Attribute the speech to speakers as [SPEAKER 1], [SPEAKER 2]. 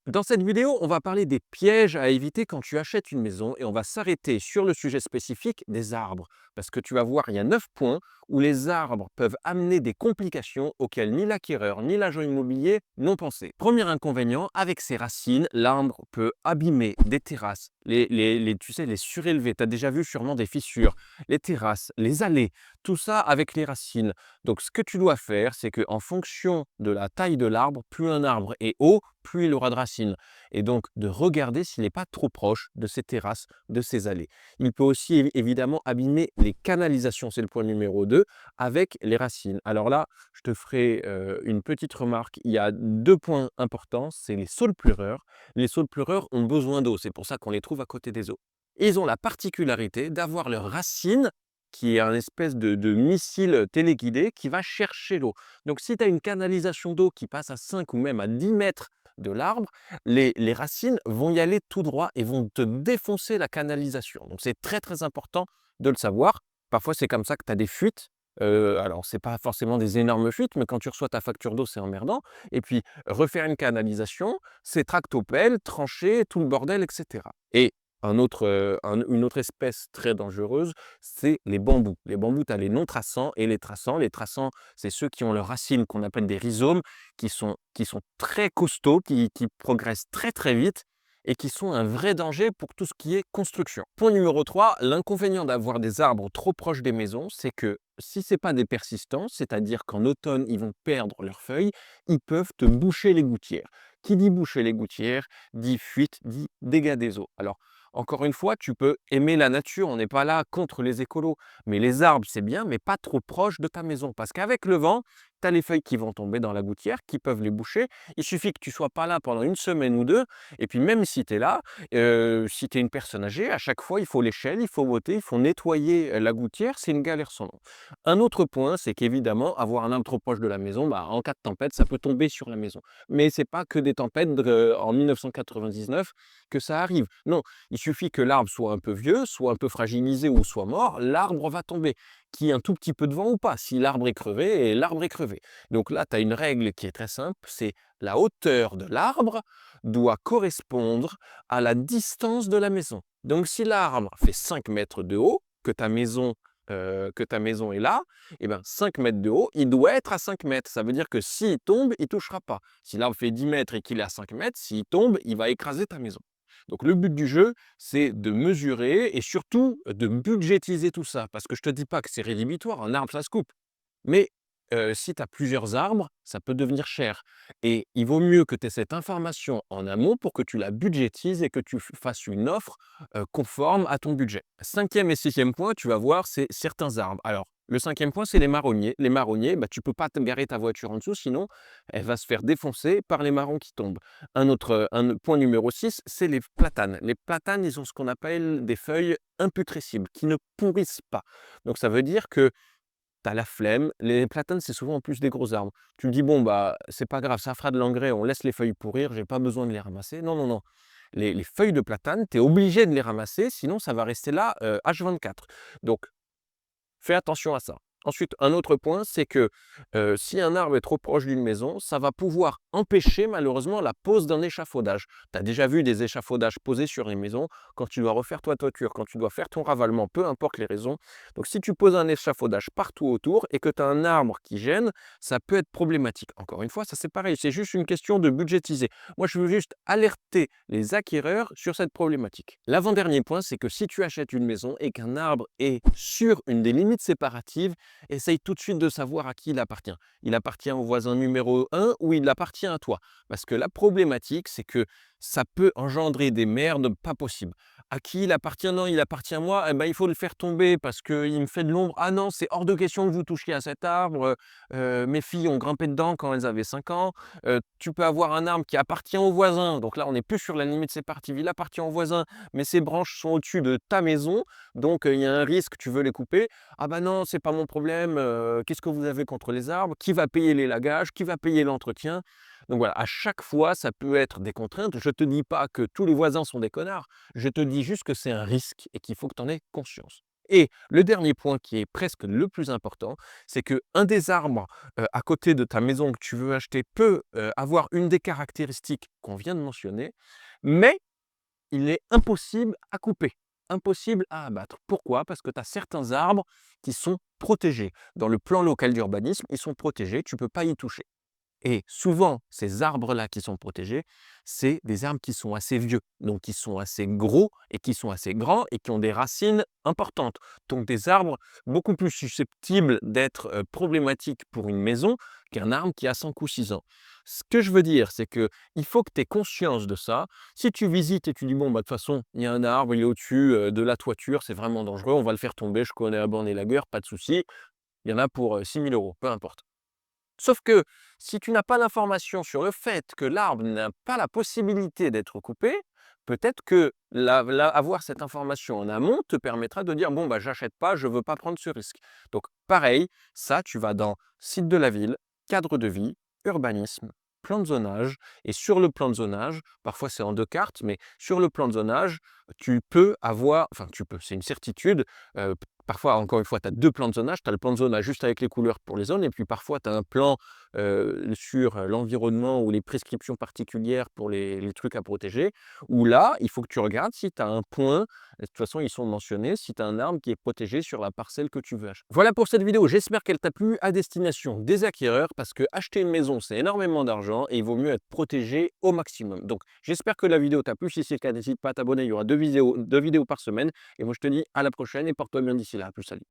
[SPEAKER 1] Dans cette vidéo, on va parler des pièges à éviter quand tu achètes une maison et on va s'arrêter sur le sujet spécifique des arbres. Parce que tu vas voir, il y a 9 points où les arbres peuvent amener des complications auxquelles ni l'acquéreur ni l'agent immobilier n'ont pensé. Premier inconvénient, avec ses racines, l'arbre peut abîmer des terrasses, tu sais, les surélever. Tu as déjà vu sûrement des fissures, les terrasses, les allées, tout ça avec les racines. Donc ce que tu dois faire, c'est qu'en fonction de la taille de l'arbre, plus un arbre est haut, plus il aura de racines. Et donc de regarder s'il n'est pas trop proche de ces terrasses, de ces allées. Il peut aussi évidemment abîmer les canalisations, c'est le point numéro 2, avec les racines. Alors là, je te ferai une petite remarque. Il y a 2 points importants, c'est les saules pleureurs. Les saules pleureurs ont besoin d'eau, c'est pour ça qu'on les trouve à côté des eaux. Ils ont la particularité d'avoir leurs racines qui est un espèce de missile téléguidé qui va chercher l'eau. Donc si tu as une canalisation d'eau qui passe à 5 ou même à 10 mètres de l'arbre, les racines vont y aller tout droit et vont te défoncer la canalisation. Donc c'est très très important de le savoir. Parfois c'est comme ça que tu as des fuites. Alors c'est pas forcément des énormes fuites, mais quand tu reçois ta facture d'eau, c'est emmerdant. Et puis refaire une canalisation, c'est tractopelle, trancher, tout le bordel, etc. Et une autre espèce très dangereuse, c'est les bambous. Les bambous, tu as les non-traçants et les traçants. Les traçants, c'est ceux qui ont leurs racines qu'on appelle des rhizomes, qui sont très costauds, qui progressent très très vite et qui sont un vrai danger pour tout ce qui est construction. Point numéro 3, l'inconvénient d'avoir des arbres trop proches des maisons, c'est que si ce n'est pas des persistants, c'est-à-dire qu'en automne, ils vont perdre leurs feuilles, ils peuvent te boucher les gouttières. Qui dit boucher les gouttières, dit fuite, dit dégâts des eaux. Alors, encore une fois, tu peux aimer la nature, on n'est pas là contre les écolos, mais les arbres, c'est bien, mais pas trop proche de ta maison. Parce qu'avec le vent, tu as les feuilles qui vont tomber dans la gouttière, qui peuvent les boucher. Il suffit que tu sois pas là pendant une semaine ou deux, et puis même si tu es là, si tu es une personne âgée, à chaque fois, il faut l'échelle, il faut botter, il faut nettoyer la gouttière, c'est une galère sans nom. Un autre point, c'est qu'évidemment, avoir un arbre trop proche de la maison, bah, en cas de tempête, ça peut tomber sur la maison. Mais c'est pas que des tempêtes en 1999 que ça arrive. Non, il suffit que l'arbre soit un peu vieux, soit un peu fragilisé ou soit mort, l'arbre va tomber. Qu'il y ait un tout petit peu de vent ou pas. Si l'arbre est crevé, l'arbre est crevé. Donc là, tu as une règle qui est très simple, c'est la hauteur de l'arbre doit correspondre à la distance de la maison. Donc si l'arbre fait 5 mètres de haut, que ta maison est là, et ben 5 mètres de haut, il doit être à 5 mètres. Ça veut dire que s'il tombe, il ne touchera pas. Si l'arbre fait 10 mètres et qu'il est à 5 mètres, s'il tombe, il va écraser ta maison. Donc le but du jeu, c'est de mesurer et surtout de budgétiser tout ça. Parce que je ne te dis pas que c'est rédhibitoire, un arbre, ça se coupe. Mais si tu as plusieurs arbres, ça peut devenir cher. Et il vaut mieux que tu aies cette information en amont pour que tu la budgétises et que tu fasses une offre conforme à ton budget. Cinquième et sixième point, tu vas voir, c'est certains arbres. Alors, le cinquième point, c'est les marronniers. Les marronniers, bah, tu ne peux pas te garer ta voiture en dessous, sinon elle va se faire défoncer par les marrons qui tombent. Un point numéro 6, c'est les platanes. Les platanes, ils ont ce qu'on appelle des feuilles imputrescibles, qui ne pourrissent pas. Donc ça veut dire que tu as la flemme. Les platanes, c'est souvent en plus des gros arbres. Tu me dis: «Bon, bah, c'est pas grave, ça fera de l'engrais, on laisse les feuilles pourrir, j'ai pas besoin de les ramasser». Non, non, non. Les feuilles de platane, tu es obligé de les ramasser, sinon ça va rester là, H24. Donc fais attention à ça. Ensuite, un autre point, c'est que si un arbre est trop proche d'une maison, ça va pouvoir empêcher malheureusement la pose d'un échafaudage. Tu as déjà vu des échafaudages posés sur les maisons quand tu dois refaire ta toiture, quand tu dois faire ton ravalement, peu importe les raisons. Donc si tu poses un échafaudage partout autour et que tu as un arbre qui gêne, ça peut être problématique. Encore une fois, ça c'est pareil, c'est juste une question de budgétiser. Moi, je veux juste alerter les acquéreurs sur cette problématique. L'avant-dernier point, c'est que si tu achètes une maison et qu'un arbre est sur une des limites séparatives, essaye tout de suite de savoir à qui il appartient. Il appartient au voisin numéro 1 ou il appartient à toi? Parce que la problématique, c'est que ça peut engendrer des merdes pas possibles. À qui il appartient? Non, il appartient à moi, eh ben, il faut le faire tomber parce qu'il me fait de l'ombre. Ah non, c'est hors de question que vous touchiez à cet arbre. Mes filles ont grimpé dedans quand elles avaient 5 ans. Tu peux avoir un arbre qui appartient au voisin. Donc là, on n'est plus sur la limite séparative. Il appartient au voisin, mais ses branches sont au-dessus de ta maison. Donc il y a un risque, tu veux les couper. Ah bah non, c'est pas mon problème, qu'est-ce que vous avez contre les arbres? Qui va payer l'élagage? Qui va payer l'entretien? Donc voilà, à chaque fois, ça peut être des contraintes. Je te dis pas que tous les voisins sont des connards, je te dis juste que c'est un risque et qu'il faut que tu en aies conscience. Et le dernier point qui est presque le plus important, c'est qu'un des arbres à côté de ta maison que tu veux acheter peut avoir une des caractéristiques qu'on vient de mentionner, mais il est impossible à couper, impossible à abattre. Pourquoi? Parce que tu as certains arbres qui sont protégés. Dans le plan local d'urbanisme, ils sont protégés, tu ne peux pas y toucher. Et souvent, ces arbres-là qui sont protégés, c'est des arbres qui sont assez vieux, donc qui sont assez gros et qui sont assez grands et qui ont des racines importantes. Donc des arbres beaucoup plus susceptibles d'être problématiques pour une maison qu'un arbre qui a 5 ou 6 ans. Ce que je veux dire, c'est que il faut que tu aies conscience de ça. Si tu visites et tu dis, bon, bah, de toute façon, il y a un arbre, il est au-dessus de la toiture, c'est vraiment dangereux, on va le faire tomber, je connais la borne et la guerre, pas de souci. Il y en a pour 6 000 €, peu importe. Sauf que si tu n'as pas l'information sur le fait que l'arbre n'a pas la possibilité d'être coupé, peut-être que avoir cette information en amont te permettra de dire: «Bon, bah, j'achète pas, je ne veux pas prendre ce risque». Donc pareil, ça, tu vas dans site de la ville, cadre de vie, urbanisme, plan de zonage et sur le plan de zonage, parfois c'est en 2 cartes, mais sur le plan de zonage, tu peux avoir enfin tu peux, c'est une certitude, parfois, encore une fois, tu as 2 plans de zonage. Tu as le plan de zonage juste avec les couleurs pour les zones et puis parfois tu as un plan, sur l'environnement ou les prescriptions particulières pour les trucs à protéger, où là, il faut que tu regardes si tu as un point, de toute façon, ils sont mentionnés, si tu as un arbre qui est protégé sur la parcelle que tu veux acheter. Voilà pour cette vidéo, j'espère qu'elle t'a plu, à destination des acquéreurs parce que acheter une maison, c'est énormément d'argent et il vaut mieux être protégé au maximum. Donc j'espère que la vidéo t'a plu. Si c'est le cas, n'hésite pas à t'abonner, il y aura 2 vidéos par semaine et moi je te dis à la prochaine et porte-toi bien d'ici là. À plus, salut.